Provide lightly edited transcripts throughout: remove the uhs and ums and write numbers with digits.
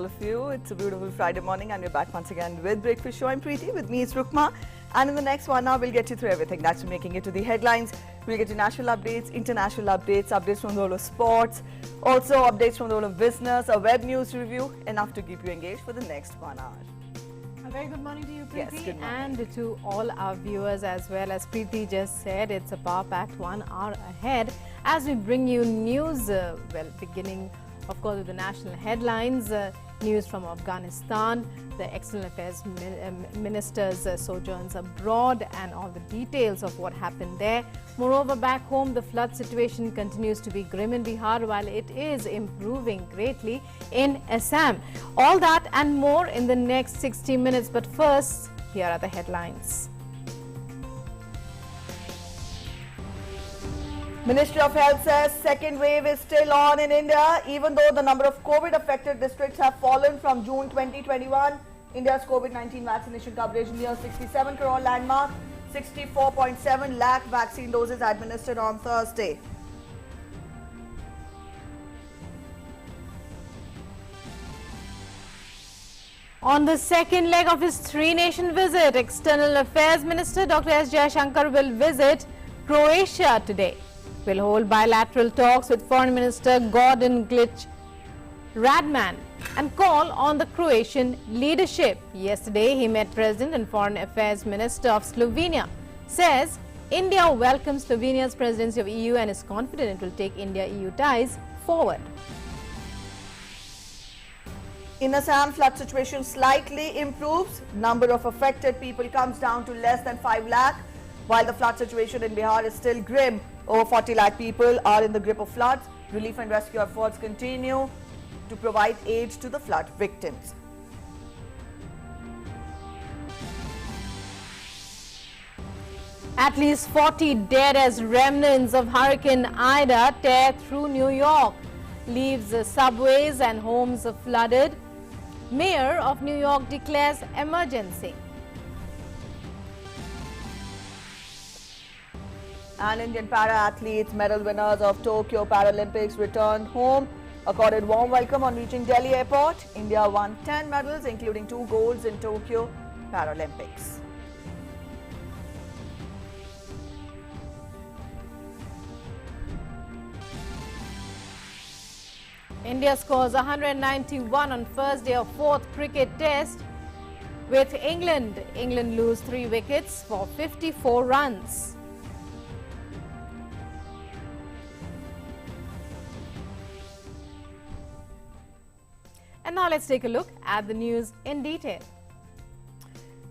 all of you. It's a beautiful Friday morning and we're back once again with Breakfast Show. I'm Preeti, with me is Rukma, and in the next 1 hour we'll get you through everything. That's making it to the headlines. We'll get you national updates, international updates, updates from the world of sports, also updates from the world of business, a web news review, enough to keep you engaged for the next 1 hour. A very good morning to you, Preeti, yes, good morning. and to all our viewers as well. As Preeti just said, it's a power-packed 1 hour ahead as we bring you news, beginning of course with the national headlines, news from Afghanistan, the External Affairs Minister's sojourns abroad and all the details of what happened there. Moreover, back home, the flood situation continues to be grim in Bihar while it is improving greatly in Assam. All that and more in the next 60 minutes. But first, here are the headlines. Ministry of Health says second wave is still on in India. Even though the number of COVID-affected districts have fallen from June 2021, India's COVID-19 vaccination coverage near 67 crore landmark, 64.7 lakh vaccine doses administered on Thursday. On the second leg of his three-nation visit, External Affairs Minister Dr. S. Jaishankar will visit Croatia today. Will hold bilateral talks with Foreign Minister Gordon Grlic Radman and call on the Croatian leadership. Yesterday, he met President and Foreign Affairs Minister of Slovenia. Says India welcomes Slovenia's presidency of EU and is confident it will take India-EU ties forward. In Assam, flood situation slightly improves. Number of affected people comes down to less than 5 lakh. While the flood situation in Bihar is still grim, over 40 lakh people are in the grip of floods. Relief and rescue efforts continue to provide aid to the flood victims. At least 40 dead as remnants of Hurricane Ida tear through New York, leaves subways and homes flooded. Mayor of New York declares emergency. And Indian para-athletes, medal winners of Tokyo Paralympics, returned home, accorded warm welcome on reaching Delhi airport. India won 10 medals, including 2 golds in Tokyo Paralympics. India scores 191 on first day of fourth cricket test with England. England lose 3 wickets for 54 runs. And now let's take a look at the news in detail.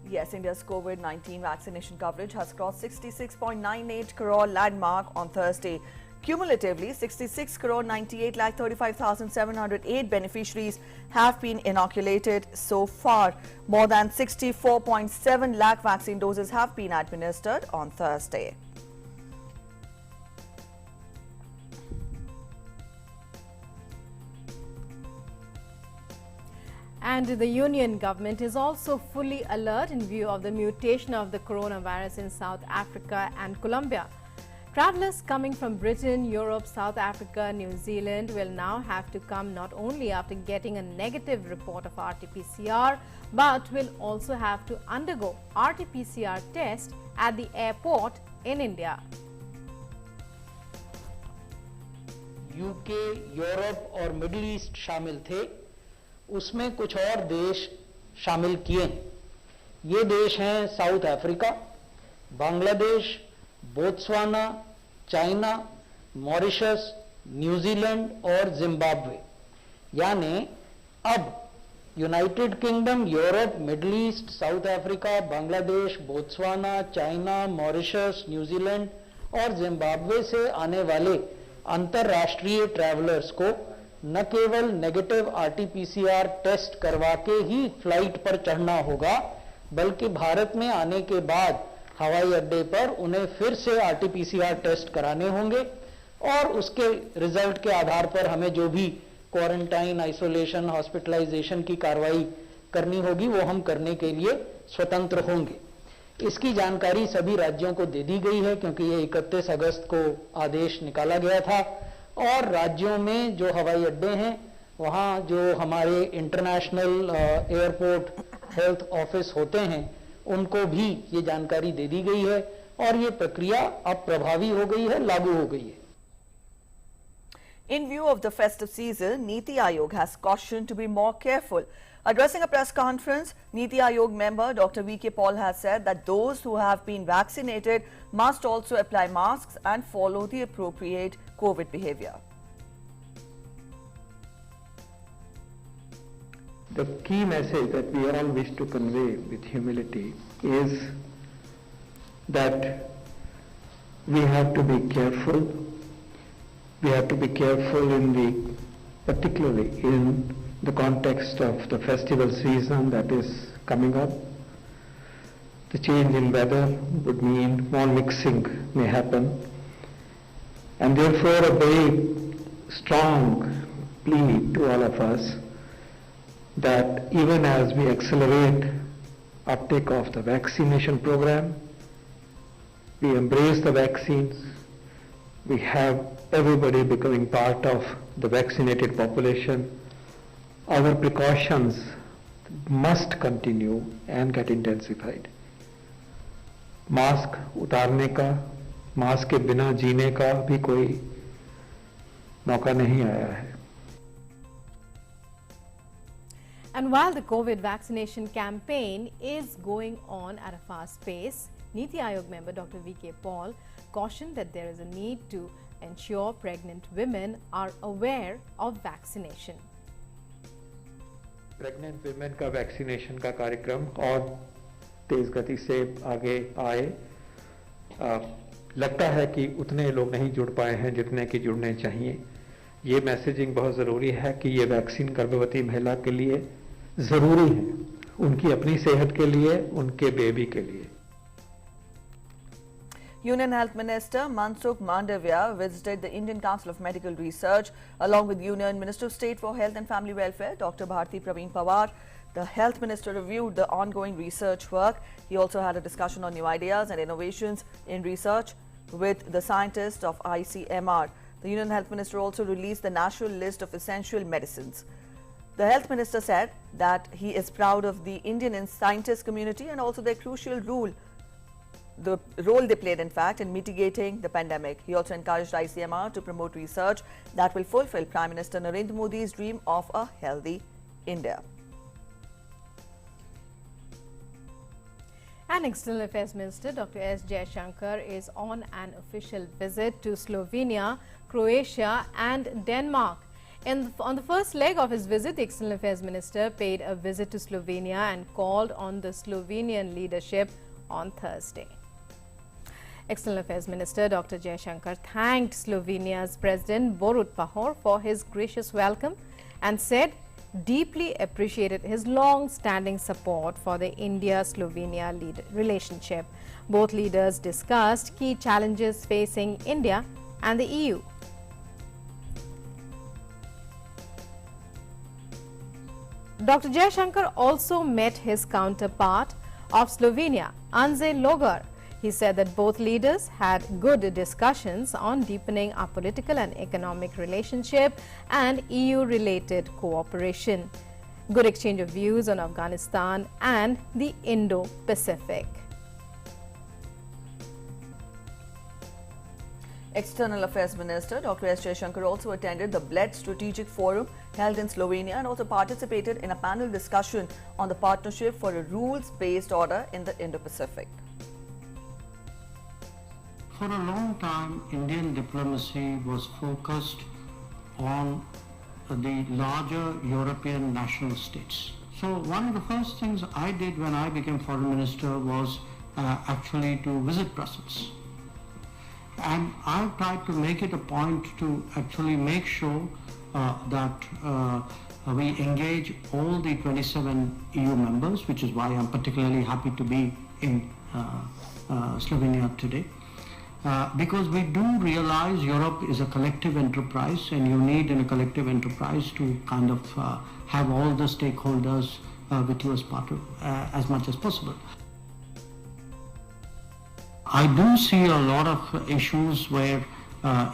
Yes, India's COVID-19 vaccination coverage has crossed 66.98 crore landmark on Thursday. Cumulatively, 66 crore 98 lakh 35,708 beneficiaries have been inoculated so far. More than 64.7 lakh vaccine doses have been administered on Thursday. And the Union government is also fully alert in view of the mutation of the coronavirus in South Africa and Colombia. Travellers coming from Britain, Europe, South Africa, New Zealand will now have to come not only after getting a negative report of RT-PCR, but will also have to undergo RT-PCR test at the airport in India. UK, Europe और middle east शामिल थे, उसमें कुछ और देश शामिल किए। ये देश हैं south Africa, Bangladesh, Botswana, China, Mauritius, New Zealand और जिम्बाब्वे। यानी अब United kingdom, Europe, middle east, south Africa, Bangladesh, Botswana, China, Mauritius, New Zealand और जिम्बाब्वे से आने वाले अंतर्राष्ट्रीय ट्रैवलर्स को न केवल नेगेटिव RT-PCR टेस्ट करवा के ही फ्लाइट पर चढ़ना होगा, बल्कि भारत में आने के बाद हवाई अड्डे पर उन्हें फिर से RT-PCR टेस्ट कराने होंगे और उसके रिजल्ट के आधार पर हमें जो भी क्वारंटाइन, आइसोलेशन, हॉस्पिटलाइजेशन की कार्रवाई करनी होगी वो हम करने के लिए स्वतंत्र होंगे। इसकी जानकारी सभी राज्यों को दे दी गई है क्योंकि ये 31 अगस्त को आदेश निकाला गया था और राज्यों में जो हवाई अड्डे हैं वहाँ जो हमारे इंटरनेशनल एयरपोर्ट हेल्थ ऑफिस होते हैं उनको भी ये जानकारी दे दी गई है और ये प्रक्रिया अब प्रभावी हो गई है, लागू हो गई है। In view of the festive season, Niti Aayog has cautioned to be more careful. Addressing a press conference, Niti Aayog member Dr. V.K. Paul has said that those who have been vaccinated must also apply masks and follow the appropriate COVID behavior. The key message that we all wish to convey with humility is that we have to be careful. We have to be careful particularly in the context of the festival season that is coming up. The change in weather would mean more mixing may happen, and therefore a very strong plea to all of us that even as we accelerate uptake of the vaccination program, we embrace the vaccines, we have everybody becoming part of the vaccinated population, our precautions must continue and get intensified. Mask उतारने का, mask के बिना जीने का भी कोई मौका नहीं आया है। And while the COVID vaccination campaign is going on at a fast pace, Niti Aayog member Dr. V.K. Paul cautioned that there is a need to ensure pregnant women are aware of vaccination. Pregnant women का vaccination का कार्यक्रम और तेज गति से आगे आए। लगता है कि उतने लोग नहीं जुड़ पाए हैं जितने कि जुड़ने चाहिए। ये मैसेजिंग बहुत ज़रूरी है कि ये वैक्सीन गर्भवती महिला के लिए ज़रूरी है, उनकी अपनी सेहत के लिए, उनके बेबी के लिए। Union Health Minister Mansukh Mandavia visited the Indian Council of Medical Research along with Union Minister of State for Health and Family Welfare Dr. Bharti Praveen Pawar. The Health Minister reviewed the ongoing research work. He also had a discussion on new ideas and innovations in research with the scientists of ICMR. The Union Health Minister also released the national list of essential medicines. The Health Minister said that he is proud of the Indian scientist community and also their crucial role they played, in fact, in mitigating the pandemic. He also encouraged ICMR to promote research that will fulfill Prime Minister Narendra Modi's dream of a healthy India. And External Affairs Minister Dr. S. Jaishankar is on an official visit to Slovenia, Croatia and Denmark. On the first leg of his visit, the External Affairs Minister paid a visit to Slovenia and called on the Slovenian leadership on Thursday. External Affairs Minister Dr. Jaishankar thanked Slovenia's President Borut Pahor for his gracious welcome and said deeply appreciated his long-standing support for the India-Slovenia relationship. Both leaders discussed key challenges facing India and the EU. Dr. Jaishankar also met his counterpart of Slovenia, Anže Logar. He said that both leaders had good discussions on deepening our political and economic relationship and EU-related cooperation. Good exchange of views on Afghanistan and the Indo-Pacific. External Affairs Minister Dr. S. Jaishankar also attended the Bled Strategic Forum held in Slovenia and also participated in a panel discussion on the partnership for a rules-based order in the Indo-Pacific. For a long time, Indian diplomacy was focused on the larger European national states. So one of the first things I did when I became foreign minister was actually to visit Brussels. And I tried to make it a point to actually make sure that we engage all the 27 EU members, which is why I'm particularly happy to be in Slovenia today. Because we do realize Europe is a collective enterprise, and you need in a collective enterprise to kind of have all the stakeholders with you as part of as much as possible. I do see a lot of issues where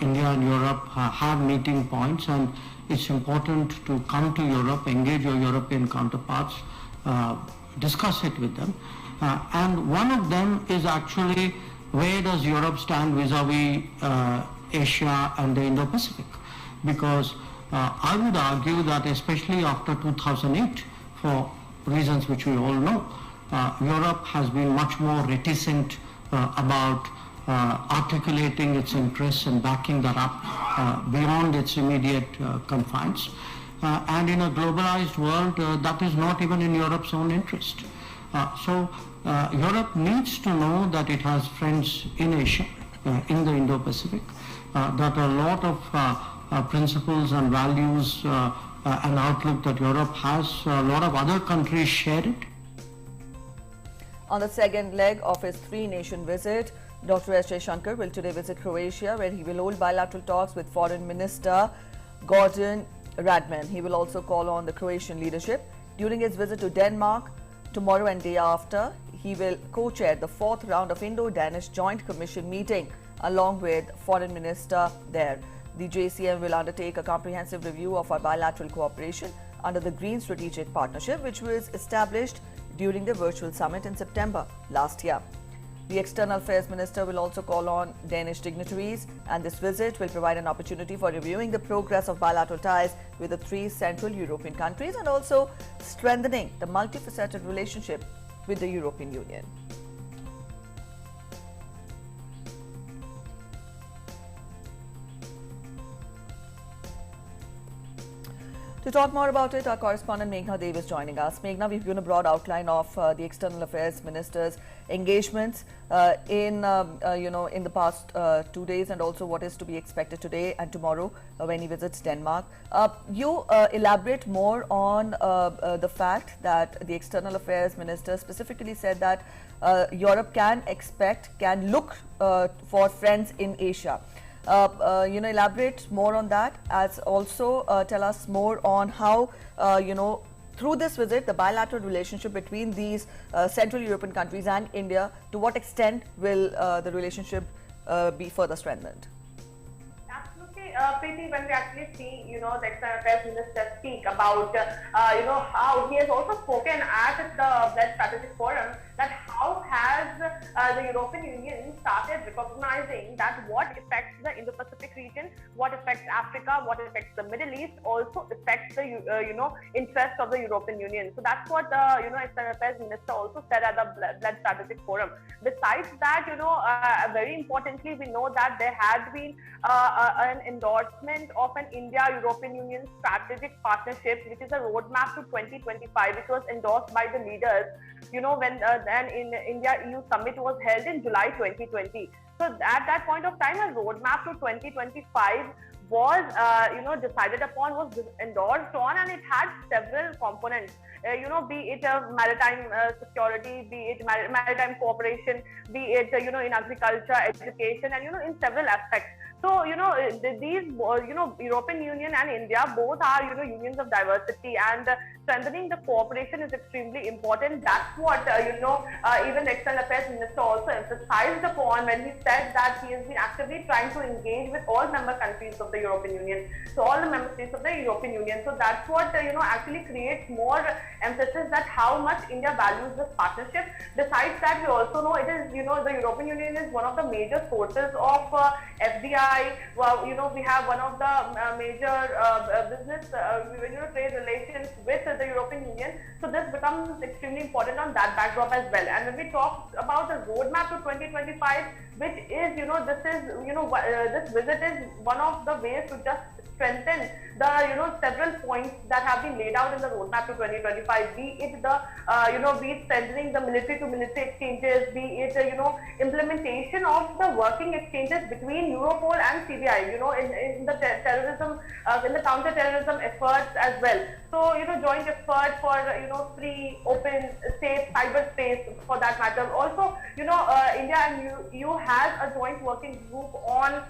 India and Europe have meeting points, and it's important to come to Europe, engage your European counterparts, discuss it with them. And one of them is actually, where does Europe stand vis-a-vis Asia and the Indo-Pacific? Because I would argue that especially after 2008, for reasons which we all know, Europe has been much more reticent about articulating its interests and backing that up beyond its immediate confines. And in a globalized world, that is not even in Europe's own interest. So Europe needs to know that it has friends in Asia, in the Indo-Pacific, that a lot of principles and values and outlook that Europe has, a lot of other countries share it. On the second leg of his three-nation visit, Dr. S. Jaishankar will today visit Croatia, where he will hold bilateral talks with Foreign Minister Gordon Radman. He will also call on the Croatian leadership. During his visit to Denmark, tomorrow and day after, he will co-chair the fourth round of Indo-Danish Joint Commission meeting along with Foreign Minister there. The JCM will undertake a comprehensive review of our bilateral cooperation under the Green Strategic Partnership, which was established during the virtual summit in September last year. The External Affairs Minister will also call on Danish dignitaries, and this visit will provide an opportunity for reviewing the progress of bilateral ties with the three Central European countries and also strengthening the multifaceted relationship with the European Union. To talk more about it, our correspondent Meghna Dev is joining us. Meghna, we've given a broad outline of the External Affairs Minister's engagements in the past 2 days, and also what is to be expected today and tomorrow when he visits Denmark. You elaborate more on the fact that the External Affairs Minister specifically said that Europe can look for friends in Asia. Elaborate more on that, as also tell us more on how, through this visit, the bilateral relationship between these Central European countries and India, to what extent will the relationship be further strengthened? Absolutely, Preeti, when we actually see, the External Affairs Minister speak about, how he has also spoken at the Bled Strategic Forum, that how has the European Union started recognizing that what affects the Indo-Pacific region, what affects Africa, what affects the Middle East, also affects the interests of the European Union. So that's what the External Affairs Minister also said at the Bled Strategic Forum. Besides that, very importantly, we know that there had been an endorsement of an India-European Union strategic partnership, which is a roadmap to 2025, which was endorsed by the leaders. When in India EU summit was held in July 2020. So at that point of time, a roadmap to 2025 was decided upon, was endorsed on, and it had several components. Be it maritime security, be it maritime cooperation, be it in agriculture, education, and in several aspects. So these European Union and India both are unions of diversity, and strengthening the cooperation is extremely important. That's what even the External Affairs Minister also emphasized upon when he said that he has been actively trying to engage with all member countries of the European Union, so all the member states of the European Union. So that's what actually creates more emphasis that how much India values this partnership. Besides that, we also know it is the European Union is one of the major sources of FDI. Well, we have one of the major business trade relations with the European Union. So this becomes extremely important on that backdrop as well. And when we talk about the roadmap to 2025, which is this visit is one of the ways to just strengthen the several points that have been laid out in the roadmap to 2025, be it the be it strengthening the military to military exchanges, be it implementation of the working exchanges between Europol and CBI, in the terrorism, in the counter-terrorism efforts as well. So joint effort for free, open, safe cyberspace for that matter. Also India and EU has a joint working group on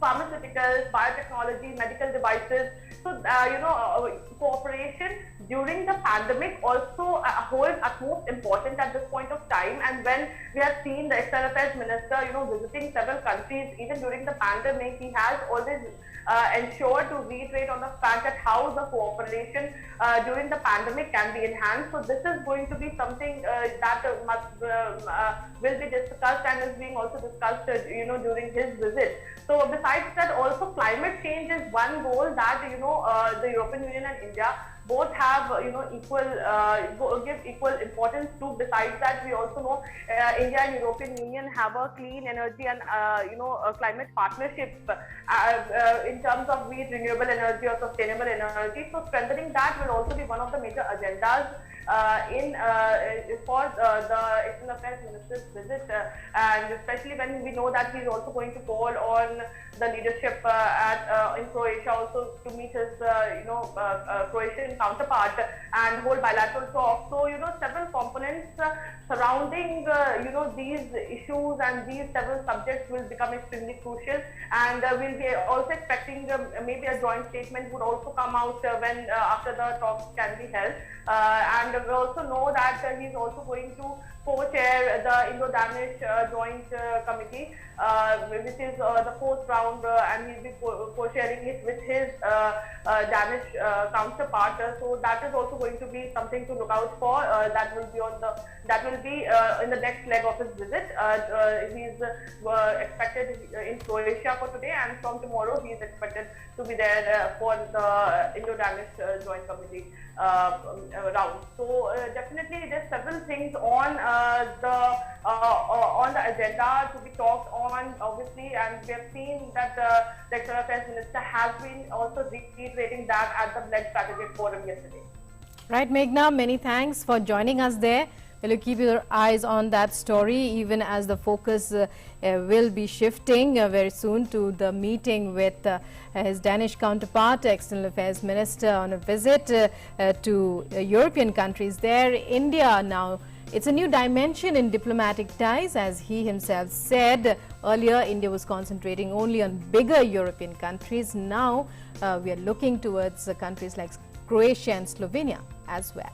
pharmaceuticals, biotechnology, medical devices. So, cooperation during the pandemic also holds utmost importance at this point of time. And when we have seen the External Affairs Minister, visiting several countries, even during the pandemic, he has always ensure to reiterate on the fact that how the cooperation during the pandemic can be enhanced. So this is going to be something that will be discussed and is being also discussed, during his visit. So besides that, also climate change is one goal that the European Union and India both have give equal importance to. Besides that, we also know India and European Union have a clean energy and a climate partnership in terms of be it renewable energy or sustainable energy. So strengthening that will also be one of the major agendas for the External Affairs Minister's visit, and especially when we know that he's also going to call on the leadership in Croatia also to meet his Croatian counterpart and hold bilateral talks. So several components surrounding these issues and these several subjects will become extremely crucial, and we'll be also expecting maybe a joint statement would also come out when after the talks can be held. And we also know that he's also going to co-chair the Indo-Danish Joint Committee, which is the fourth round, and he'll be co-chairing it with his Danish counterpart. So that is also going to be something to look out for. That will be in the next leg of his visit. He's expected in Croatia for today, and from tomorrow he is expected to be there for the Indo-Danish Joint Committee round. So definitely there's several things on the agenda to be talked on, obviously, and we have seen that the External Affairs Minister has been also reiterating that at the Bled Strategic Forum yesterday. Right, Meghna, many thanks for joining us there. Will you keep your eyes on that story, even as the focus will be shifting very soon to the meeting with his Danish counterpart, External Affairs Minister, on a visit to European countries there. India now, it's a new dimension in diplomatic ties, as he himself said. Earlier, India was concentrating only on bigger European countries. Now, we are looking towards countries like Croatia and Slovenia as well.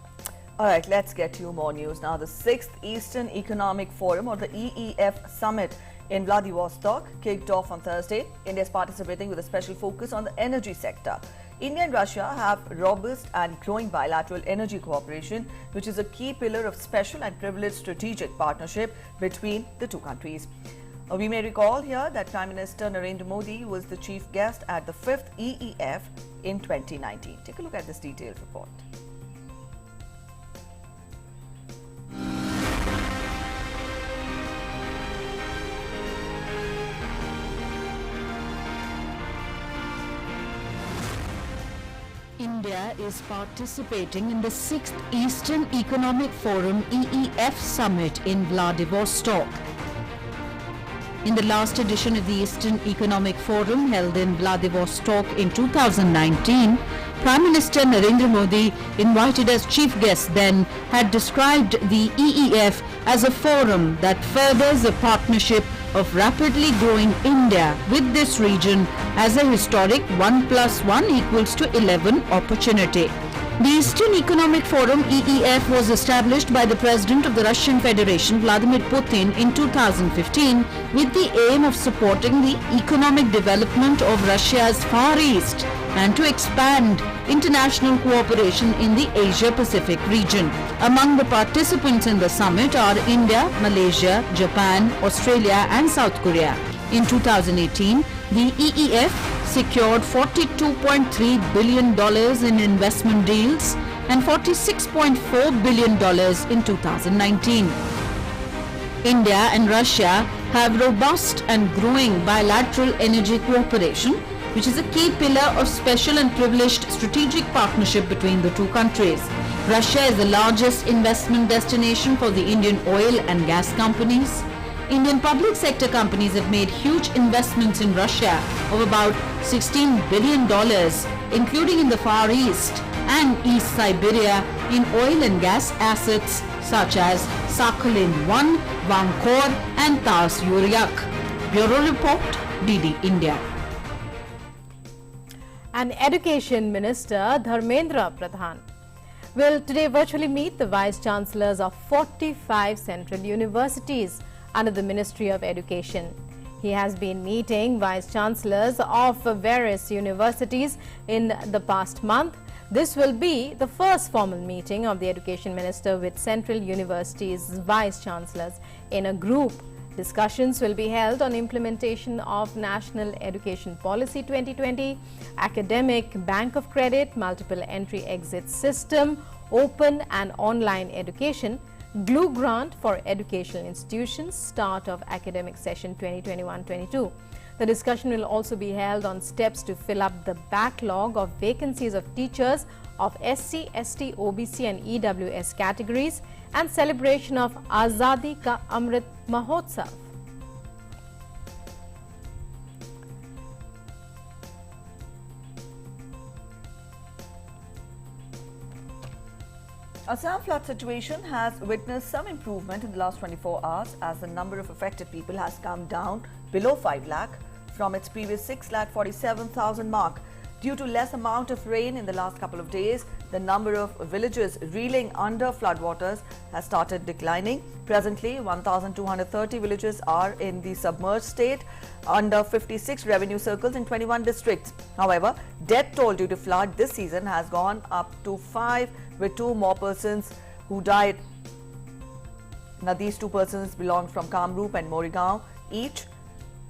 All right, let's get you more news now. The 6th Eastern Economic Forum, or the EEF Summit in Vladivostok kicked off on Thursday. India is participating with a special focus on the energy sector. India and Russia have robust and growing bilateral energy cooperation, which is a key pillar of special and privileged strategic partnership between the two countries. We may recall here that Prime Minister Narendra Modi was the chief guest at the 5th EEF in 2019. Take a look at this detailed report. India is participating in the 6th Eastern Economic Forum EEF Summit in Vladivostok. In the last edition of the Eastern Economic Forum held in Vladivostok in 2019, Prime Minister Narendra Modi, invited as chief guest then, had described the EEF as a forum that furthers the partnership of rapidly growing India with this region as a historic 1+1=11 opportunity. The Eastern Economic Forum EEF was established by the President of the Russian Federation, Vladimir Putin, in 2015 with the aim of supporting the economic development of Russia's Far East and to expand international cooperation in the Asia-Pacific region. Among the participants in the summit are India, Malaysia, Japan, Australia and South Korea. In 2018, the EEF secured $42.3 billion in investment deals and $46.4 billion in 2019. India and Russia have robust and growing bilateral energy cooperation, which is a key pillar of special and privileged strategic partnership between the two countries. Russia is the largest investment destination for the Indian oil and gas companies. Indian public sector companies have made huge investments in Russia of about $16 billion, including in the Far East and East Siberia in oil and gas assets such as Sakhalin-1, Vankor and Taas-Yurik. Bureau Report, DD India. And Education Minister Dharmendra Pradhan will today virtually meet the Vice Chancellors of 45 central universities under the Ministry of Education. He has been meeting vice-chancellors of various universities in the past month. This will be the first formal meeting of the Education Minister with Central Universities vice-chancellors in a group. Discussions will be held on implementation of National Education Policy 2020, academic bank of credit, multiple entry-exit system, open and online education, glue grant for educational institutions, start of academic session 2021-22. The discussion will also be held on steps to fill up the backlog of vacancies of teachers of SC, ST, OBC and EWS categories and celebration of Azadi Ka Amrit Mahotsav. Assam flood situation has witnessed some improvement in the last 24 hours as the number of affected people has come down below 5 lakh from its previous 6,47,000 mark. Due to less amount of rain in the last couple of days, the number of villages reeling under floodwaters has started declining. Presently, 1,230 villages are in the submerged state under 56 revenue circles in 21 districts. However, death toll due to flood this season has gone up to 5, with 2 more persons who died. Now, these 2 persons belong from Kamrup and Morigaon each.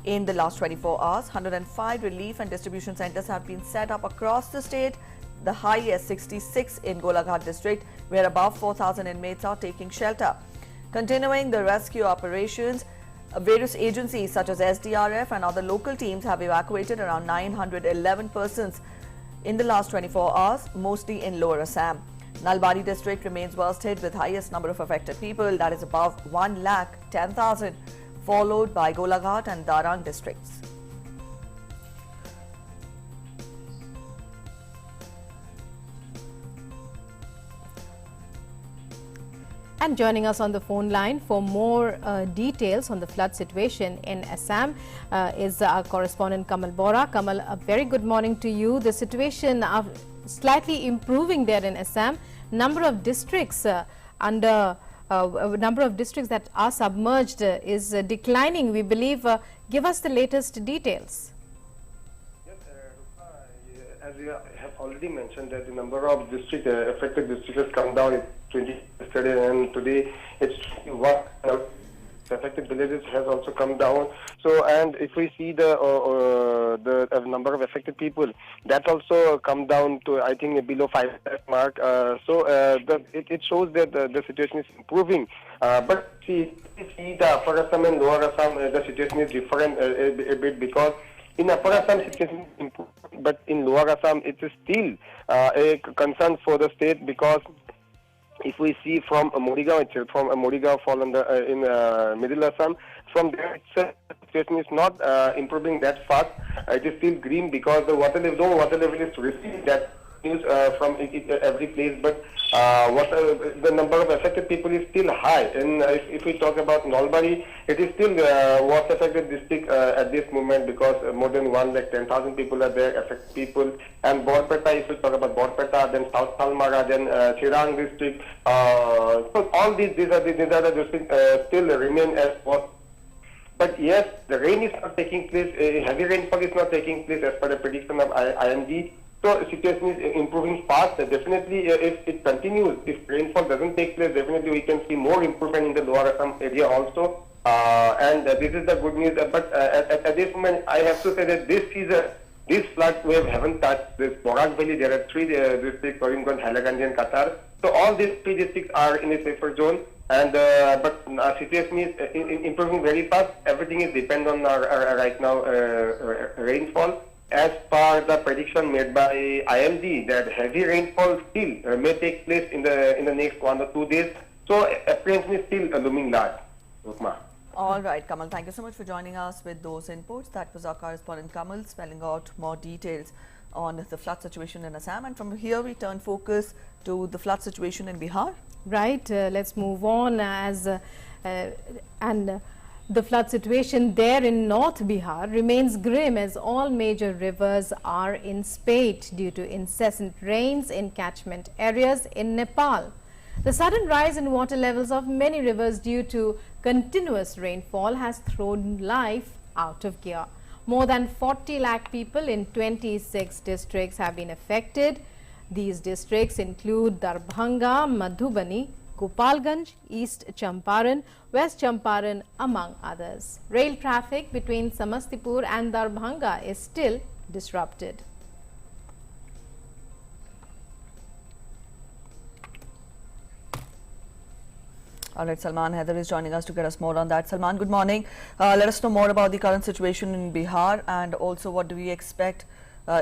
In the last 24 hours, 105 relief and distribution centers have been set up across the state, the highest 66 in Golaghat district, where above 4,000 inmates are taking shelter. Continuing the rescue operations, various agencies such as SDRF and other local teams have evacuated around 911 persons in the last 24 hours, mostly in Lower Assam. Nalbari district remains worst hit with highest number of affected people, that is above 1,10,000. Followed by Golaghat and Darang districts. And joining us on the phone line for more details on the flood situation in Assam is our correspondent Kamal Bora. Kamal, a very good morning to you. The situation slightly improving there in Assam. Number of districts number of districts that are submerged is declining, we believe. Give us the latest details. Yes, as you have already mentioned that the number of affected districts has come down 20 yesterday and today it's 21. Affected villages has also come down. So, and if we see the number of affected people, that also come down to I think below 5 lakh mark. It shows that the situation is improving. But see the Upper Assam and Lower Assam, the situation is different a bit because in Upper Assam situation is improving, but in Lower Assam it is still a concern for the state because if we see from Morigaon itself, from Morigaon fall in Middle Assam, from there itself, the situation is not improving that fast. It is still green because the water level is receding. That news from every place, but the number of affected people is still high. And if we talk about Nalbari, it is still worst affected district at this moment because more than 1,10,000 people are there, affected people. And Borpeta, if we talk about Borpeta, then South Salmara, then Chirang district. So all these are the districts still remain as worst. But yes, the rain is not taking place, heavy rainfall is not taking place as per the prediction of IMD. So the situation is improving fast. Definitely, if it continues, if rainfall doesn't take place, definitely we can see more improvement in the Lower Assam area also. And this is the good news. But at this moment, I have to say that this season, this flood wave haven't touched this Borak Valley. There are 3 districts: Karimganj, Hailakandi, and Qatar. So all these 3 districts are in a safer zone. And but situation is improving very fast. Everything is dependent on our right now rainfall. As per the prediction made by IMD, that heavy rainfall still may take place in the next 1 or 2 days. So apprehension is still looming large. Rukma. All right, Kamal, thank you so much for joining us with those inputs. That was our correspondent Kamal spelling out more details on the flood situation in Assam. And from here, we turn focus to the flood situation in Bihar. Right, let's move on the flood situation there in North Bihar remains grim as all major rivers are in spate due to incessant rains in catchment areas in Nepal. The sudden rise in water levels of many rivers due to continuous rainfall has thrown life out of gear. More than 40 lakh people in 26 districts have been affected. These districts include Darbhanga, Madhubani, Gopalganj, East Champaran, West Champaran, among others. Rail traffic between Samastipur and Darbhanga is still disrupted. All right, Salman Haider is joining us to get us more on that. Salman, good morning. Let us know more about the current situation in Bihar and also what do we expect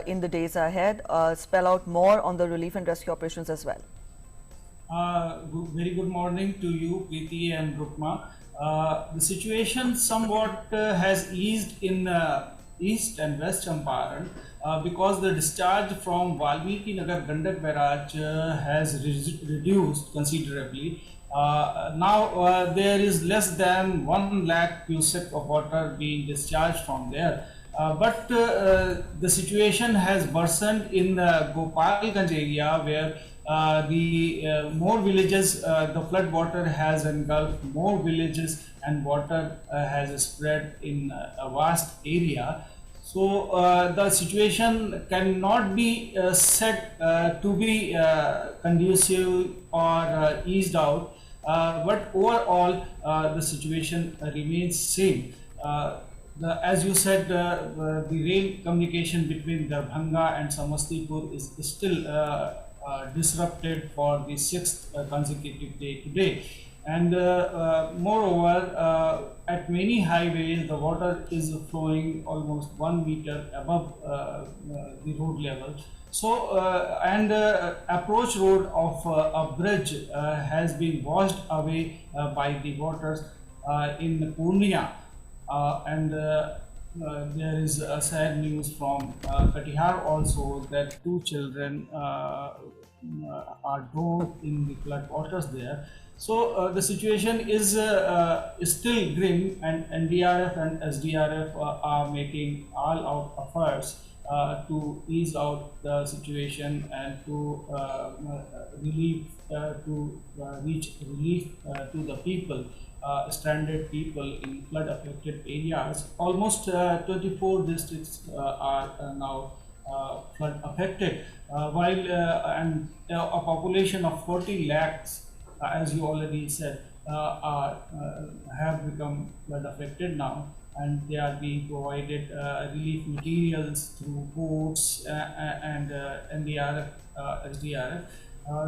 in the days ahead. Spell out more on the relief and rescue operations as well. Very good morning to you, Preeti and Rukma. The situation somewhat has eased in East and West Champaran because the discharge from Valmiki Nagar Gandak Barrage has reduced considerably. Now there is less than 1 lakh cubic of water being discharged from there. But the situation has worsened in Gopalganj area where the more villages, the flood water has engulfed more villages and water has spread in a vast area. So the situation cannot be said to be conducive or eased out, but overall the situation remains same. As you said, the rail communication between Darbhanga and Samastipur is still disrupted for the 6th consecutive day today. And moreover, at many highways, the water is flowing almost 1 meter above the road level. So, and approach road of a bridge has been washed away by the waters in Purnia. And there is sad news from Katihar also that 2 children are drowned in the flood waters there. So the situation is still grim, and NDRF and SDRF are making all-out efforts to ease out the situation and to reach relief to the people. Stranded people in flood affected areas. Almost 24 districts are now flood affected, while and a population of 40 lakhs, as you already said, have become flood affected now, and they are being provided relief materials through boats and NDRF, SDRF.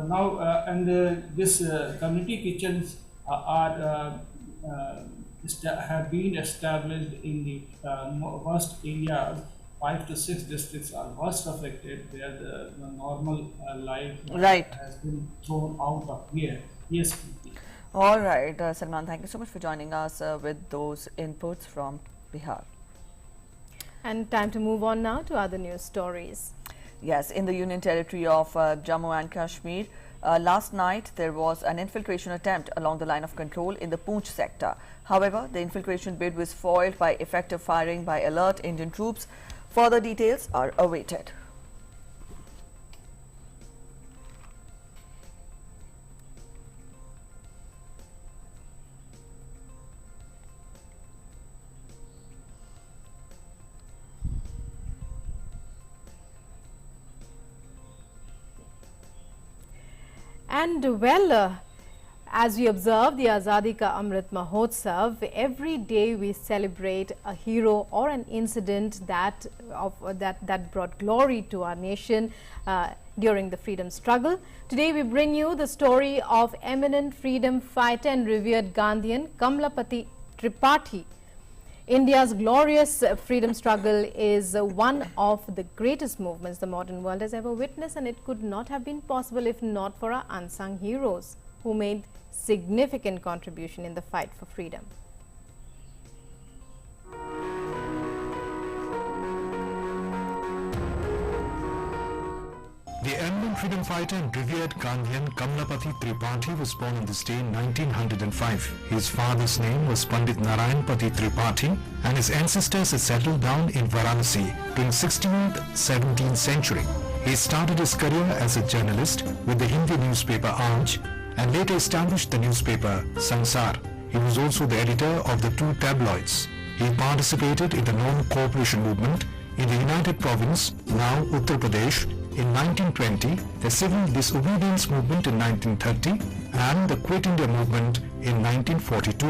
Now, and this community kitchens have been established in the worst areas. 5 to 6 districts are worst affected, where the normal life has been thrown out of here. Yes, Preeti. All right, Salman, thank you so much for joining us with those inputs from Bihar. And time to move on now to other news stories. Yes, in the Union Territory of Jammu and Kashmir, last night there was an infiltration attempt along the line of control in the Poonch sector. However, the infiltration bid was foiled by effective firing by alert Indian troops. Further details are awaited. And well, as we observe the Azadi Ka Amrit Mahotsav, every day we celebrate a hero or an incident that brought glory to our nation during the freedom struggle. Today we bring you the story of eminent freedom fighter and revered Gandhian Kamlapati Tripathi. India's glorious freedom struggle is one of the greatest movements the modern world has ever witnessed, and it could not have been possible if not for our unsung heroes who made significant contribution in the fight for freedom. The eminent freedom fighter and revered Gandhian Kamlapati Tripathi was born on this day in 1905. His father's name was Pandit Narayanpati Tripathi, and his ancestors had settled down in Varanasi during 16th, 17th century. He started his career as a journalist with the Hindi newspaper Aaj, and later established the newspaper Sansar. He was also the editor of the 2 tabloids. He participated in the non-cooperation movement in the United Province, now Uttar Pradesh, in 1920, the civil disobedience movement in 1930, and the Quit India movement in 1942,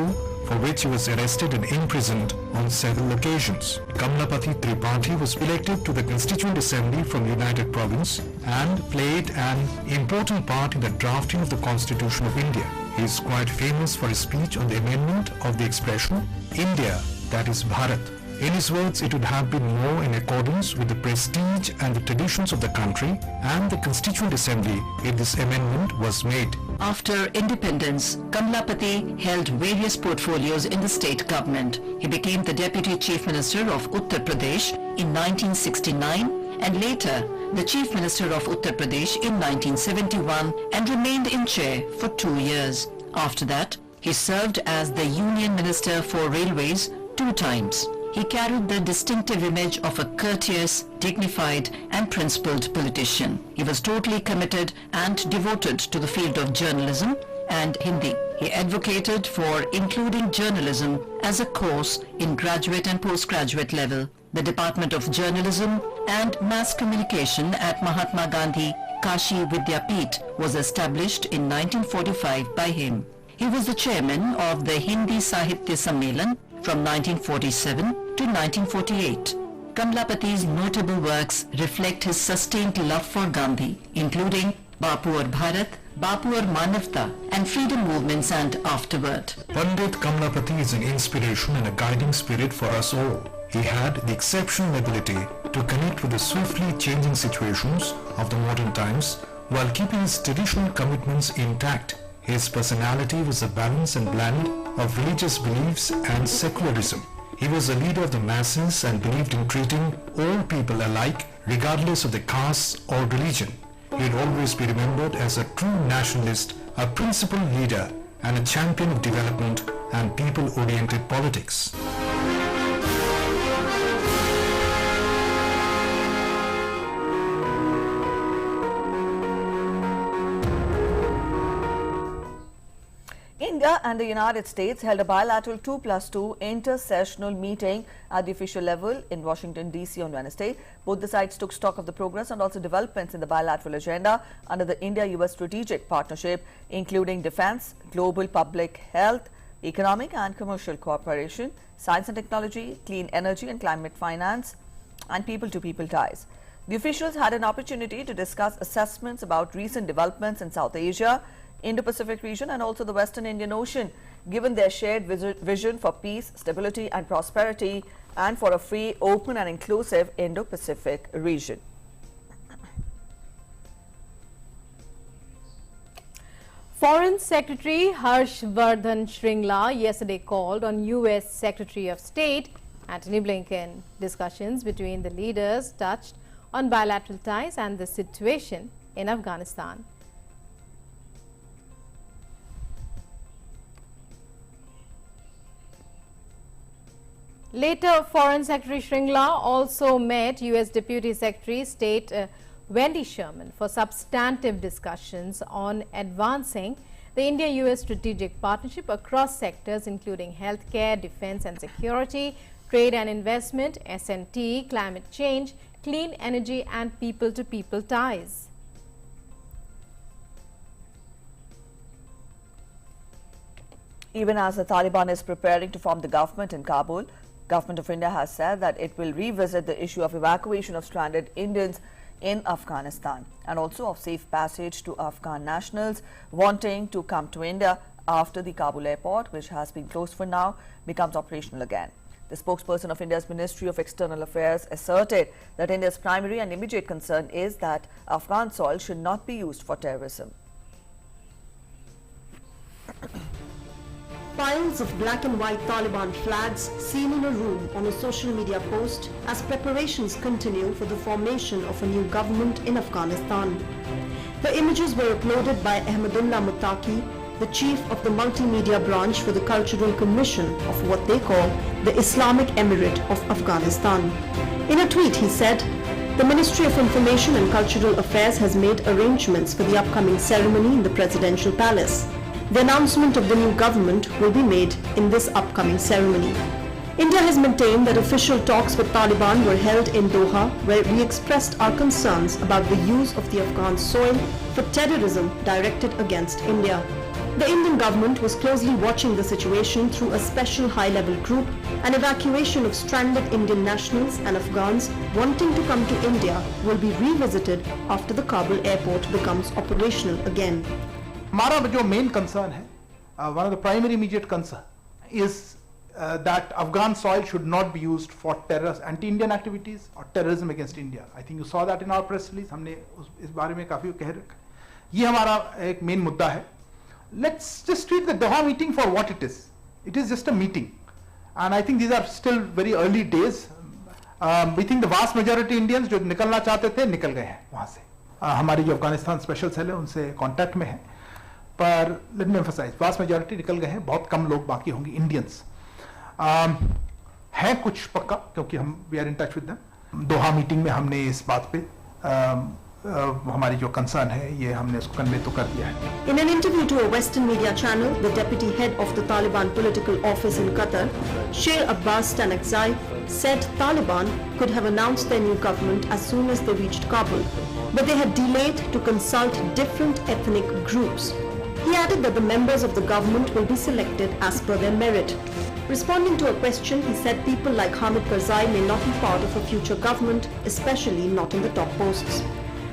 for which he was arrested and imprisoned on several occasions. Kamlapati Tripathi was elected to the Constituent Assembly from United Province and played an important part in the drafting of the Constitution of India. He is quite famous for his speech on the amendment of the expression India, that is Bharat. In his words, it would have been more in accordance with the prestige and the traditions of the country and the Constituent Assembly if this amendment was made. After independence, Kamlapati held various portfolios in the state government. He became the Deputy Chief Minister of Uttar Pradesh in 1969 and later the Chief Minister of Uttar Pradesh in 1971 and remained in chair for 2 years. After that, he served as the Union Minister for Railways 2 times. He carried the distinctive image of a courteous, dignified and principled politician. He was totally committed and devoted to the field of journalism and Hindi. He advocated for including journalism as a course in graduate and postgraduate level. The Department of Journalism and Mass Communication at Mahatma Gandhi Kashi Vidyapeeth was established in 1945 by him. He was the chairman of the Hindi Sahitya Sammelan from 1947 to 1948. Kamlapati's notable works reflect his sustained love for Gandhi, including Bapu Aur Bharat, Bapu Aur Manavta, and freedom movements and afterward. Pandit Kamlapati is an inspiration and a guiding spirit for us all. He had the exceptional ability to connect with the swiftly changing situations of the modern times while keeping his traditional commitments intact. His personality was a balance and blend of religious beliefs and secularism. He was a leader of the masses and believed in treating all people alike regardless of their caste or religion. He would always be remembered as a true nationalist, a principled leader and a champion of development and people-oriented politics. India and the United States held a bilateral 2+2 inter-sessional meeting at the official level in Washington, D.C. on Wednesday. Both the sides took stock of the progress and also developments in the bilateral agenda under the India-US Strategic Partnership, including defense, global public health, economic and commercial cooperation, science and technology, clean energy and climate finance, and people-to-people ties. The officials had an opportunity to discuss assessments about recent developments in South Asia, Indo-Pacific region and also the Western Indian Ocean, given their shared vision for peace, stability and prosperity and for a free, open and inclusive Indo-Pacific region. Foreign Secretary Harshvardhan Shringla yesterday called on US Secretary of State Antony Blinken. Discussions between the leaders touched on bilateral ties and the situation in Afghanistan. Later, Foreign Secretary Shringla also met US Deputy Secretary State Wendy Sherman for substantive discussions on advancing the India-US strategic partnership across sectors including healthcare, defense and security, trade and investment, S&T, climate change, clean energy and people-to-people ties. Even as the Taliban is preparing to form the government in Kabul, Government of India has said that it will revisit the issue of evacuation of stranded Indians in Afghanistan and also of safe passage to Afghan nationals wanting to come to India after the Kabul airport, which has been closed for now, becomes operational again. The spokesperson of India's Ministry of External Affairs asserted that India's primary and immediate concern is that Afghan soil should not be used for terrorism. Piles of black and white Taliban flags seen in a room on a social media post as preparations continue for the formation of a new government in Afghanistan. The images were uploaded by Ahmadullah Muttaqi, the chief of the multimedia branch for the Cultural Commission of what they call the Islamic Emirate of Afghanistan. In a tweet, he said, "The Ministry of Information and Cultural Affairs has made arrangements for the upcoming ceremony in the Presidential Palace. The announcement of the new government will be made in this upcoming ceremony." India has maintained that official talks with Taliban were held in Doha, where we expressed our concerns about the use of the Afghan soil for terrorism directed against India. The Indian government was closely watching the situation through a special high-level group, and evacuation of stranded Indian nationals and Afghans wanting to come to India will be revisited after the Kabul airport becomes operational again. हमारा जो main concern है, one of the primary immediate concern is that Afghan soil should not be used for terrorist, anti-Indian activities or terrorism against India. I think you saw that in our press release. हमने इस बारे में काफी कह रखा है. ये हमारा एक main मुद्दा है. Let's just treat the Doha meeting for what it is. It is just a meeting, and I think these are still very early days. We think the vast majority Indians जो निकलना चाहते थे निकल गए हैं वहाँ से. हमारी जो अफगानिस्तान स्पेशल सेल है उनसे कांटेक्ट में है, पर let me emphasise vast majority निकल गए हैं. बहुत कम लोग बाकी होंगे इंडियंस. है कुछ पक्का क्योंकि हम we are in touch with them. Doha meeting में हमने इस बात पे हमारी जो कंसर्न है ये हमने उसको कन्वे तो कर दिया है. In an interview to a Western media channel, the deputy head of the Taliban political office in Qatar, Sher Abbas Stanakzai, said Taliban could have announced their new government as soon as they reached Kabul, but they had delayed to consult different ethnic groups. He added that the members of the government will be selected as per their merit. Responding to a question, he said people like Hamid Karzai may not be part of a future government, especially not in the top posts.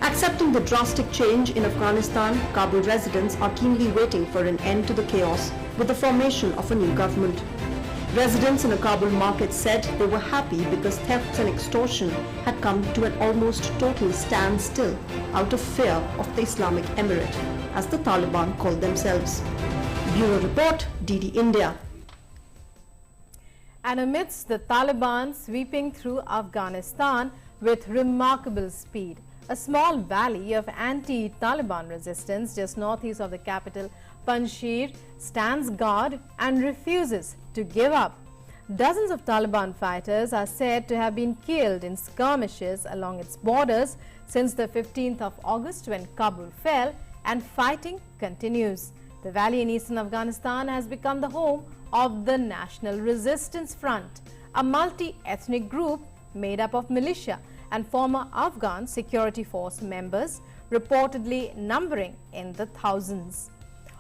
Accepting the drastic change in Afghanistan, Kabul residents are keenly waiting for an end to the chaos with the formation of a new government. Residents in a Kabul market said they were happy because thefts and extortion had come to an almost total standstill out of fear of the Islamic Emirate, as the Taliban called themselves. Bureau Report, DD India. And amidst the Taliban sweeping through Afghanistan with remarkable speed, a small valley of anti-Taliban resistance just northeast of the capital, Panjshir, stands guard and refuses to give up. Dozens of Taliban fighters are said to have been killed in skirmishes along its borders since the 15th of August when Kabul fell, and fighting continues. The valley in eastern Afghanistan has become the home of the National Resistance Front, a multi-ethnic group made up of militia and former Afghan security force members, reportedly numbering in the thousands.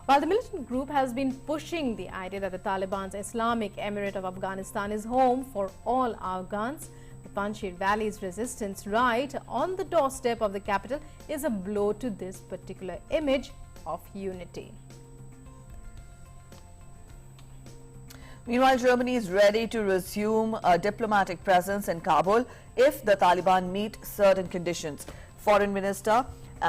While the militant group has been pushing the idea that the Taliban's Islamic Emirate of Afghanistan is home for all Afghans, the Panjshir Valley's resistance right on the doorstep of the capital is a blow to this particular image of unity. Meanwhile, Germany is ready to resume a diplomatic presence in Kabul if the Taliban meet certain conditions. Foreign Minister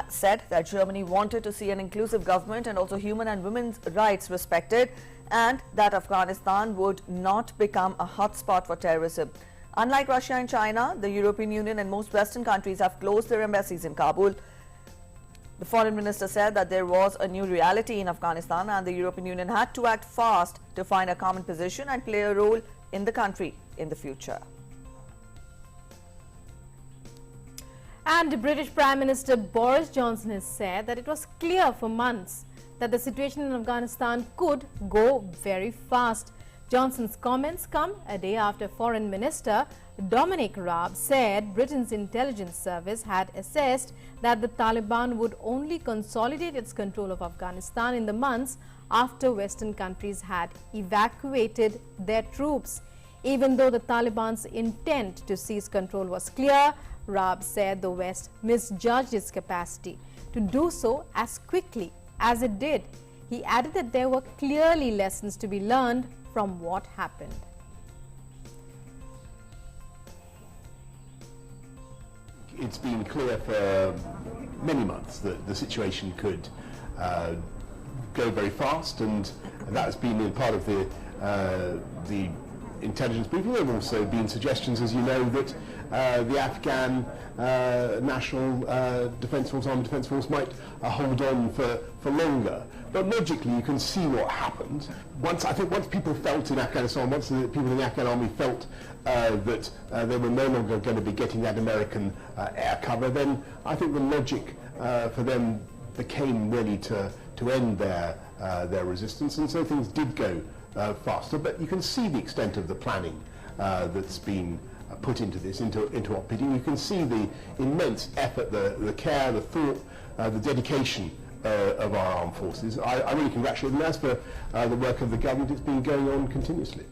said that Germany wanted to see an inclusive government and also human and women's rights respected, and that Afghanistan would not become a hotspot for terrorism. Unlike Russia and China, the European Union and most Western countries have closed their embassies in Kabul. The foreign minister said that there was a new reality in Afghanistan and the European Union had to act fast to find a common position and play a role in the country in the future. And British Prime Minister Boris Johnson has said that it was clear for months that the situation in Afghanistan could go very fast. Johnson's comments come a day after Foreign Minister Dominic Raab said Britain's intelligence service had assessed that the Taliban would only consolidate its control of Afghanistan in the months after Western countries had evacuated their troops. Even though the Taliban's intent to seize control was clear, Raab said the West misjudged its capacity to do so as quickly as it did. He added that there were clearly lessons to be learned from what happened. It's been clear for many months that the situation could go very fast, and that has been part of the intelligence briefing. There have also been suggestions, as you know, that the Afghan National Defence Force, Armed Defence Force, might hold on for longer. But logically, you can see what happened. Once people felt in Afghanistan, once the people in the Afghan army felt that they were no longer going to be getting that American air cover, then I think the logic for them became really to end their resistance, and so things did go faster. But you can see the extent of the planning that's been put into this, into upbidding. You can see the immense effort, the care, the thought, the dedication of our armed forces. I really congratulate them. As for the work of the government, it's been going on continuously.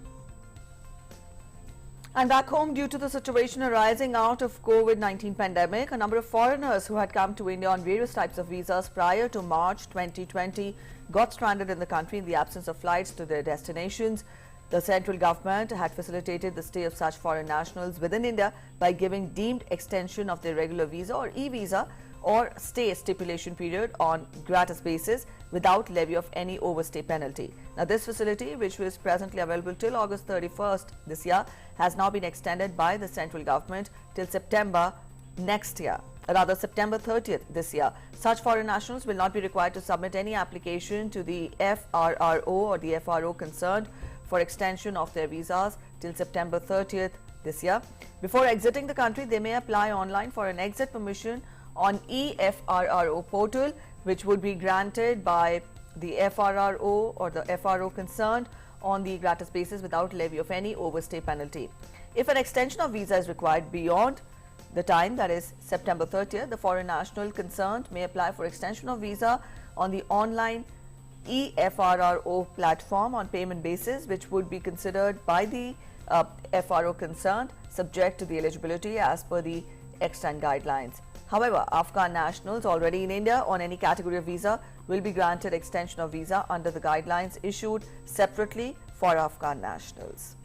And back home, due to the situation arising out of COVID-19 pandemic, a number of foreigners who had come to India on various types of visas prior to March 2020 got stranded in the country in the absence of flights to their destinations. The central government had facilitated the stay of such foreign nationals within India by giving deemed extension of their regular visa or e-visa or stay stipulation period on gratis basis without levy of any overstay penalty. Now, this facility, which was presently available till August 31st this year, has now been extended by the central government till September next year, rather September 30th this year. Such foreign nationals will not be required to submit any application to the FRRO or the FRO concerned for extension of their visas till September 30th this year. Before exiting the country, they may apply online for an exit permission on eFRRO portal, which would be granted by the FRRO or the FRO concerned on the gratis basis without levy of any overstay penalty. If an extension of visa is required beyond the time, that is September 30th, the foreign national concerned may apply for extension of visa on the online eFRRO platform on payment basis, which would be considered by the FRO concerned, subject to the eligibility as per the extant guidelines. However, Afghan nationals already in India on any category of visa will be granted extension of visa under the guidelines issued separately for Afghan nationals.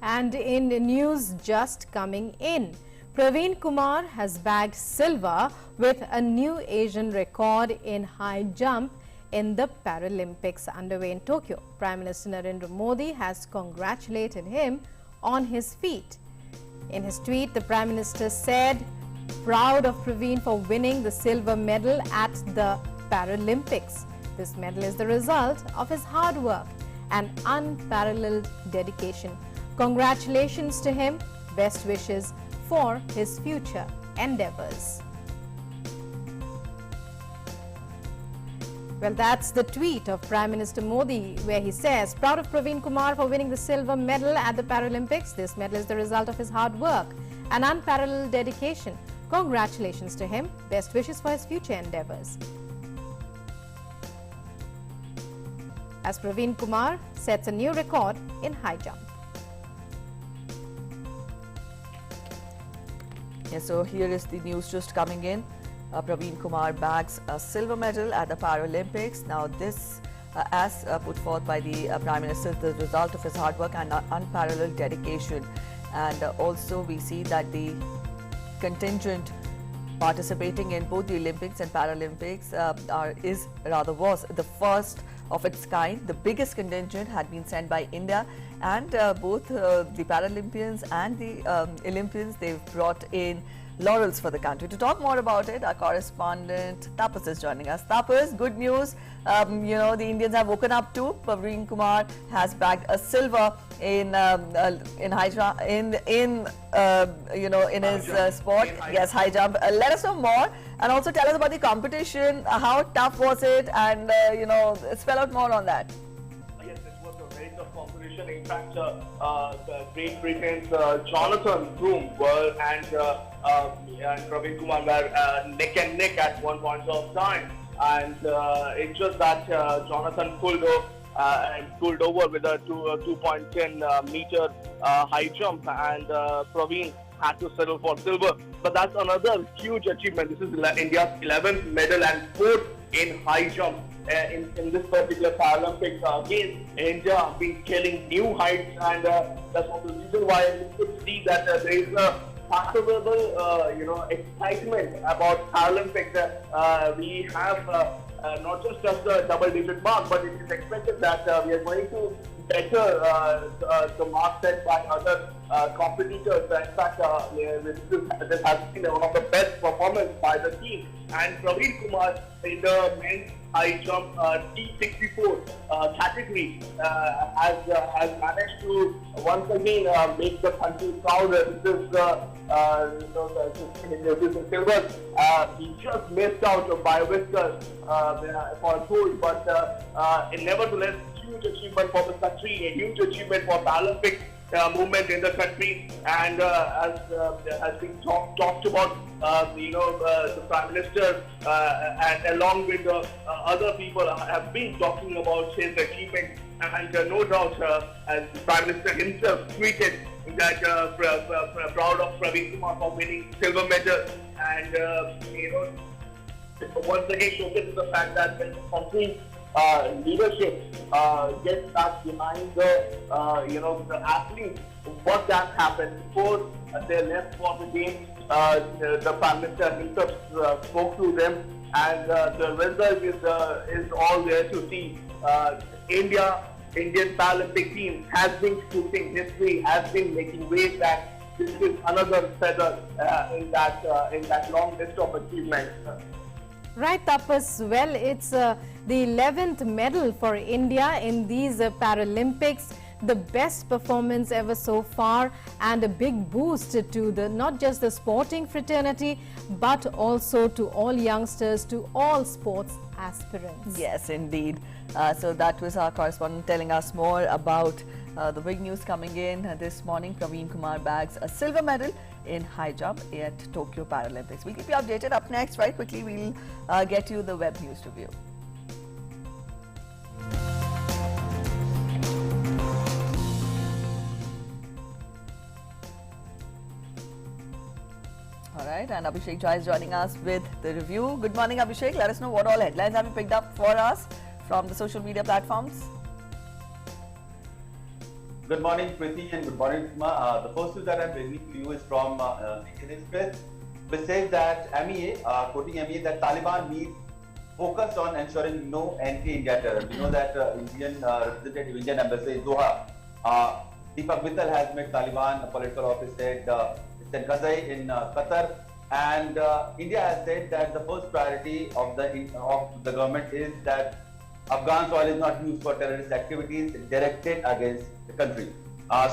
And in news just coming in, Praveen Kumar has bagged silver with a new Asian record in high jump in the Paralympics underway in Tokyo. Prime Minister Narendra Modi has congratulated him on his feat. In his tweet, the Prime Minister said, "Proud of Praveen for winning the silver medal at the Paralympics. This medal is the result of his hard work and unparalleled dedication. Congratulations to him. Best wishes for his future endeavors." Well, that's the tweet of Prime Minister Modi, where he says, "Proud of Praveen Kumar for winning the silver medal at the Paralympics. This medal is the result of his hard work and unparalleled dedication. Congratulations to him. Best wishes for his future endeavors." As Praveen Kumar sets a new record in high jump. Yes, so here is the news just coming in. Praveen Kumar bags a silver medal at the Paralympics. Now this, as put forth by the Prime Minister, the result of his hard work and unparalleled dedication. And also we see that the contingent participating in both the Olympics and Paralympics was the first of its kind. The biggest contingent had been sent by India, and both the Paralympians and the Olympians, they've brought in laurels for the country. To talk more about it, our correspondent Tapas is joining us. Tapas, good news. The Indians have woken up too. Praveen Kumar has bagged a silver in high jump, in his sport. Yes, high jump. Let us know more, and also tell us about the competition. How tough was it? And spell out more on that. Yes, it was a very tough competition. In fact, Great Britain's Jonathan Broome and Praveen Kumar were neck and neck at one point of time, and it's just that Jonathan pulled over with a 2.10 meter high jump, and Praveen had to settle for silver. But that's another huge achievement. This is India's 11th medal and 4th in high jump. In this particular Paralympics, again, India been scaling new heights, and that's one of the reasons why we could see that there is a considerable, excitement about Paralympics. We have not just a double-digit mark, but it is expected that we are going to better the mark set by other competitors. In fact, this has been one of the best performances by the team. And Praveen Kumar in the men's high jump T64 category has managed to once again make the country proud. This is silver. He just missed out by whiskers for gold, but nevertheless, huge achievement for the country, a huge achievement for Paralympic movement in the country, and as has been talked about, the Prime Minister and along with other people have been talking about his achievement, and no doubt as the Prime Minister himself tweeted that proud of Praveen Kumar for winning silver medal, and once again showcases the fact that when the country leadership gets back behind the athletes, what can happen before they left for the game. The Prime Minister himself spoke to them, and the result is all there to see. Indian Paralympic team has been putting history, has been making waves, and this is another feather in that long list of achievements. Right, Tapas. Well, it's the 11th medal for India in these Paralympics. The best performance ever so far, and a big boost to not just the sporting fraternity, but also to all youngsters, to all sports aspirants. Yes, indeed. So that was our correspondent telling us more about the big news coming in this morning. Praveen Kumar bags a silver medal in high jump at Tokyo Paralympics. We'll keep you updated. Up next, right quickly, we'll get you the web news review. All right, and Abhishek Jha is joining us with the review. Good morning, Abhishek. Let us know what all headlines have you picked up for us from the social media platforms. Good morning, Preeti, and good morning, Rupma. The first news that I'm bringing to you is from Indian Express, which says that MEA, quoting MEA, that Taliban needs focus on ensuring no anti-India terror. We know that Indian representative, Indian embassy in Doha, Deepak Mittal has met Taliban, a political office head, Mr. Ghazai in Qatar, and India has said that the first priority of the government is that Afghan soil is not used for terrorist activities directed against the country.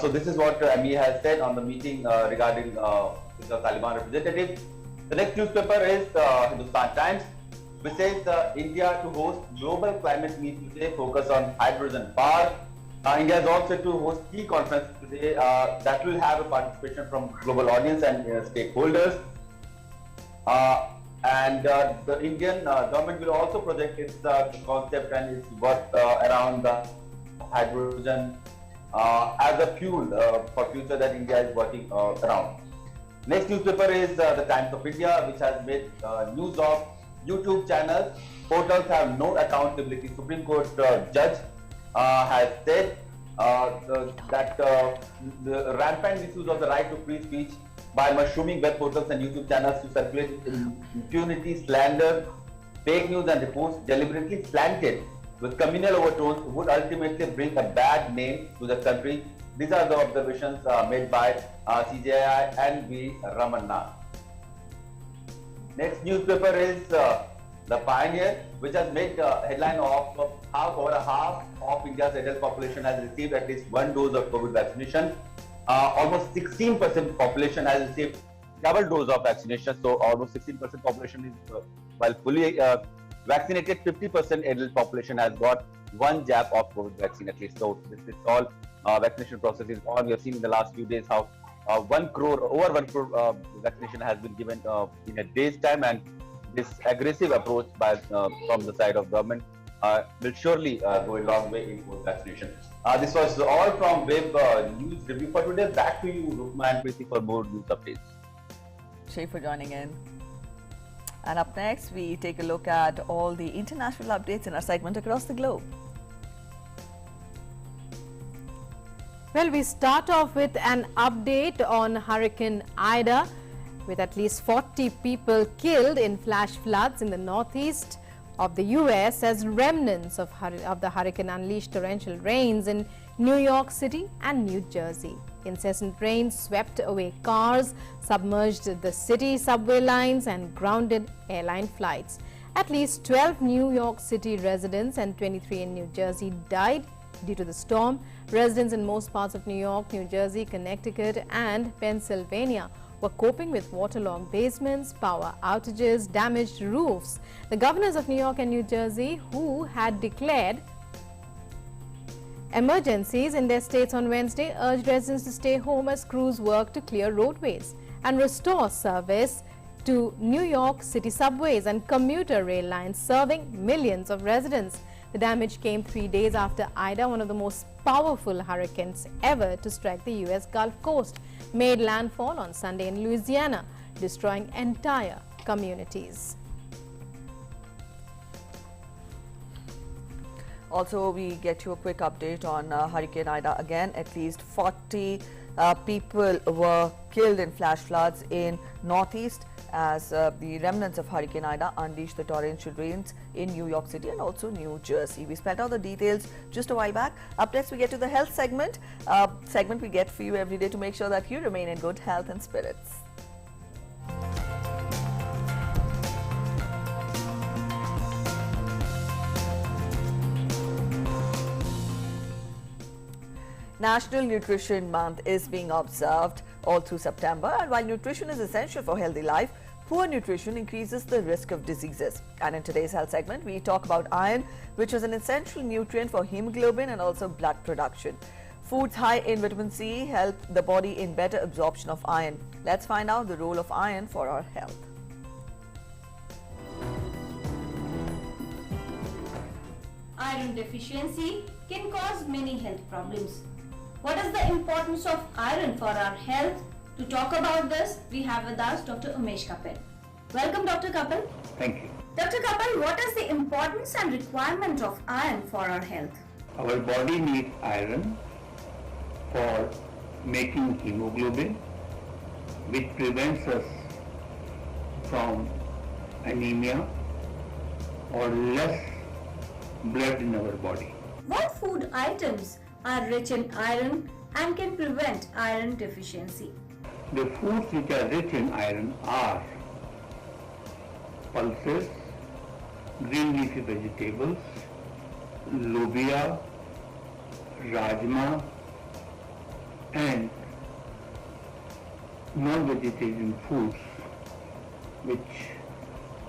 So this is what MEA has said on the meeting regarding the Taliban representative. The next newspaper is Hindustan Times, which says India to host global climate meet today, focus on hydrogen power. India is also to host key conference today that will have a participation from global audience and stakeholders. And the Indian government will also project its concept and its work around the hydrogen as a fuel for future that India is working around. Next newspaper is the Times of India, which has made news of YouTube channels. Portals have no accountability. Supreme Court judge has said that the rampant misuse of the right to free speech by mushrooming web portals and YouTube channels to circulate impunity, slander, fake news and reports deliberately slanted with communal overtones would ultimately bring a bad name to the country. These are the observations made by CJI and V. Ramanna. Next newspaper is The Pioneer, which has made headline of over half of India's adult population has received at least one dose of COVID vaccination. Almost 16% population has received double dose of vaccination. So almost 16% population is, while fully vaccinated, 50% adult population has got one jab of COVID vaccine at least. So this is all vaccination process is on. We have seen in the last few days how over 1 crore vaccination has been given in a day's time, and this aggressive approach by from the side of government will surely go a long way in COVID vaccination. This was all from Web News Review for today. Back to you, Rupma and Preeti, for more news updates. Shay for joining in. And up next, we take a look at all the international updates in our segment Across the Globe. Well, we start off with an update on Hurricane Ida, with at least 40 people killed in flash floods in the northeast of the US as remnants of the hurricane unleashed torrential rains in New York City and New Jersey. Incessant rain swept away cars, submerged the city subway lines and grounded airline flights. At least 12 New York City residents and 23 in New Jersey died due to the storm. Residents in most parts of New York, New Jersey, Connecticut and Pennsylvania were coping with waterlogged basements, power outages, damaged roofs. The governors of New York and New Jersey, who had declared emergencies in their states on Wednesday, urged residents to stay home as crews work to clear roadways and restore service to New York City subways and commuter rail lines serving millions of residents. The damage came 3 days after Ida, one of the most powerful hurricanes ever to strike the U.S. Gulf Coast, made landfall on Sunday in Louisiana, destroying entire communities. Also, we get you a quick update on Hurricane Ida again. At least 40 people were killed in flash floods in northeast as the remnants of Hurricane Ida unleashed the torrential rains in New York City and also New Jersey. We spelled out the details just a while back. Up next, we get to the health segment. Segment we get for you every day to make sure that you remain in good health and spirits. National Nutrition Month is being observed all through September, and while nutrition is essential for healthy life, poor nutrition increases the risk of diseases. And in today's health segment, we talk about iron, which is an essential nutrient for hemoglobin and also blood production. Foods high in vitamin C help the body in better absorption of iron. Let's find out the role of iron for our health. Iron deficiency can cause many health problems. What is the importance of iron for our health? To talk about this, we have with us Dr. Umesh Kapil. Welcome, Dr. Kapil. Thank you. Dr. Kapil, what is the importance and requirement of iron for our health? Our body needs iron for making hemoglobin, which prevents us from anemia or less blood in our body. What food items are rich in iron and can prevent iron deficiency? The foods which are rich in iron are pulses, green leafy vegetables, lobia, rajma, and non-vegetarian foods which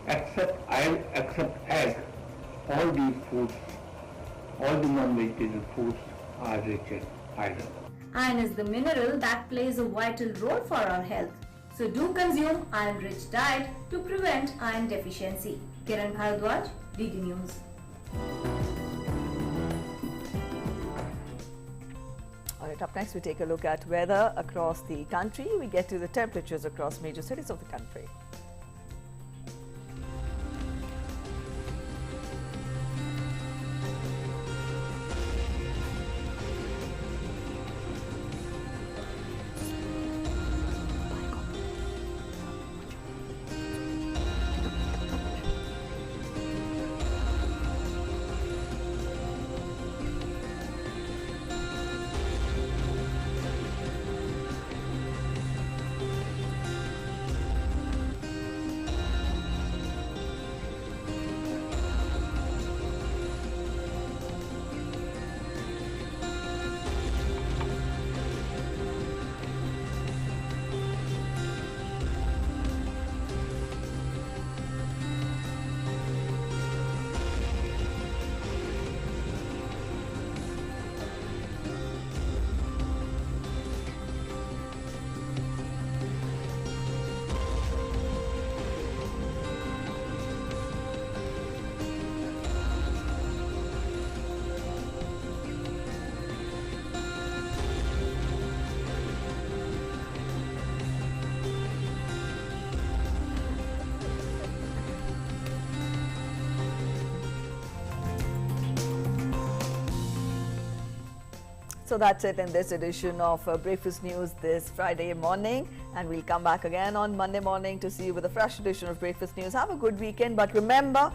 except egg, all these foods, all the non-vegetarian foods are rich in iron. Iron is the mineral that plays a vital role for our health. So do consume iron-rich diet to prevent iron deficiency. Kiran Bharadwaj, DD News. Alright, up next we take a look at weather across the country. We get to the temperatures across major cities of the country. So that's it in this edition of Breakfast News this Friday morning, and we'll come back again on Monday morning to see you with a fresh edition of Breakfast News. Have a good weekend, but remember,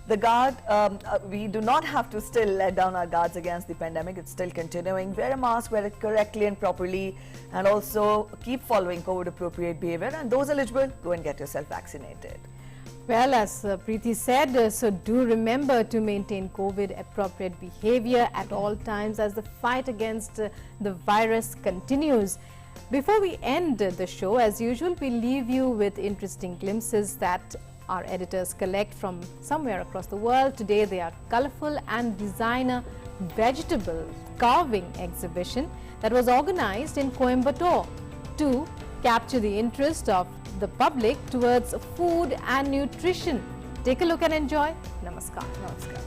We do not have to still let down our guards against the pandemic. It's still continuing. Wear a mask, wear it correctly and properly, and also keep following COVID-appropriate behavior. And those eligible, go and get yourself vaccinated. Well, as Preeti said, so do remember to maintain COVID-appropriate behavior at all times as the fight against the virus continues. Before we end the show, as usual, we leave you with interesting glimpses that our editors collect from somewhere across the world. Today, they are colorful and designer vegetable carving exhibition that was organized in Coimbatore to capture the interest of the public towards food and nutrition. Take a look and enjoy. Namaskar. Namaskar.